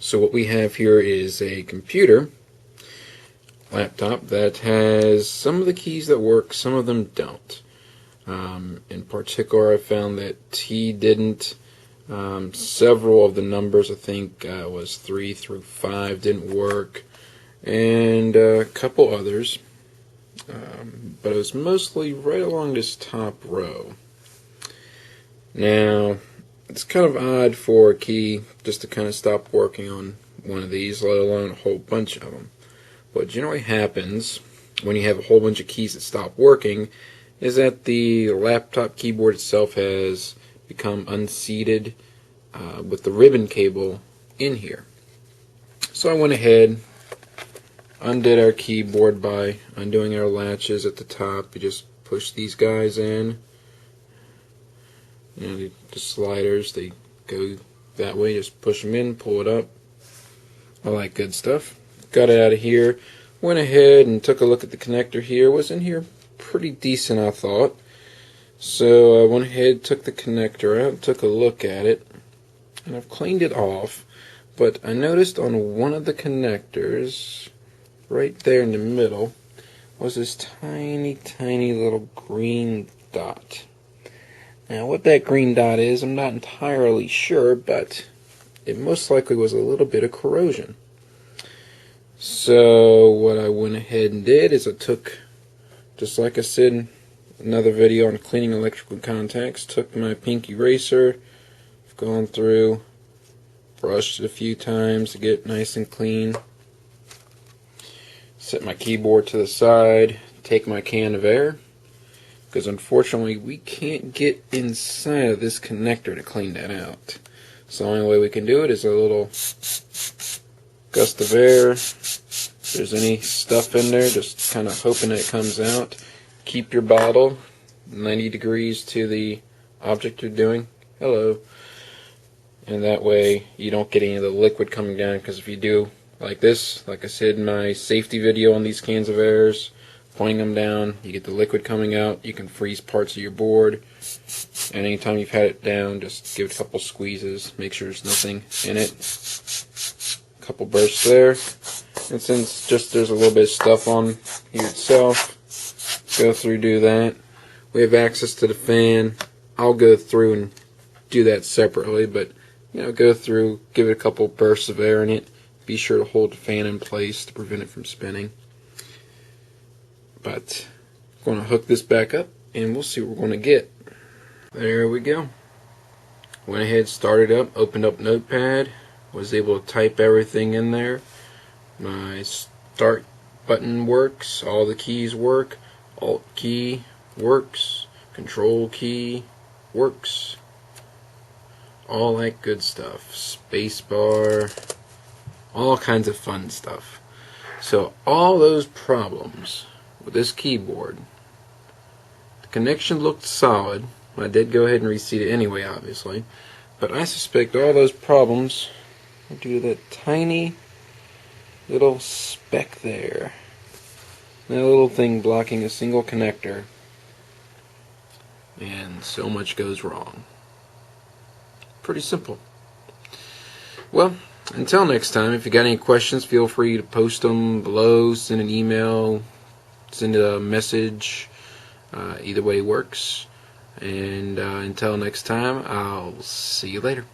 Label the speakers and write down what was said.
Speaker 1: So what we have here is a computer laptop that has some of the keys that work, some of them don't. In particular, I found that T didn't. Several of the numbers, I think was 3 through 5, didn't work, and a couple others. But it was mostly right along this top row. Now, it's kind of odd for a key just to kind of stop working on one of these, let alone a whole bunch of them. What generally happens when you have a whole bunch of keys that stop working is that the laptop keyboard itself has become unseated with the ribbon cable in here. So I went ahead, undid our keyboard by undoing our latches at the top. You just push these guys in. You know, the sliders, they go that way. Just push them in, pull it up. All that good stuff. Got it out of here. Went ahead and took a look at the connector here. Was in here pretty decent, I thought. So I went ahead, took the connector out, took a look at it, and I've cleaned it off. But I noticed on one of the connectors, right there in the middle, was this tiny, tiny little green dot. Now, what that green dot is, I'm not entirely sure, but it most likely was a little bit of corrosion. So what I went ahead and did is I took, just like I said in another video on cleaning electrical contacts, took my pink eraser, gone through, brushed it a few times to get it nice and clean, set my keyboard to the side, take my can of air, because unfortunately we can't get inside of this connector to clean that out. So the only way we can do it is a little gust of air. If there's any stuff in there, just kind of hoping that it comes out. Keep your bottle 90 degrees to the object you're doing. Hello. And that way you don't get any of the liquid coming down, because if you do like this, like I said in my safety video on these cans of airs, pointing them down, you get the liquid coming out, you can freeze parts of your board. And anytime you've had it down, just give it a couple squeezes, make sure there's nothing in it. A couple bursts there. And since just there's a little bit of stuff on here itself, go through, do that. We have access to the fan. I'll go through and do that separately, but go through, give it a couple bursts of air in it. Be sure to hold the fan in place to prevent it from spinning. But I'm going to hook this back up and we'll see what we're going to get. There we go. Went ahead, started up, opened up Notepad, was able to type everything in there. My start button works, all the keys work, Alt key works, Control key works, all that good stuff, spacebar, all kinds of fun stuff. So all those problems with this keyboard, the connection looked solid. I did go ahead and reseat it anyway, obviously, but I suspect all those problems are due to that tiny little speck there, that little thing blocking a single connector, and so much goes wrong. Pretty simple. Well, until next time, if you got any questions, feel free to post them below, send an email, send a message. Either way works. And until next time, I'll see you later.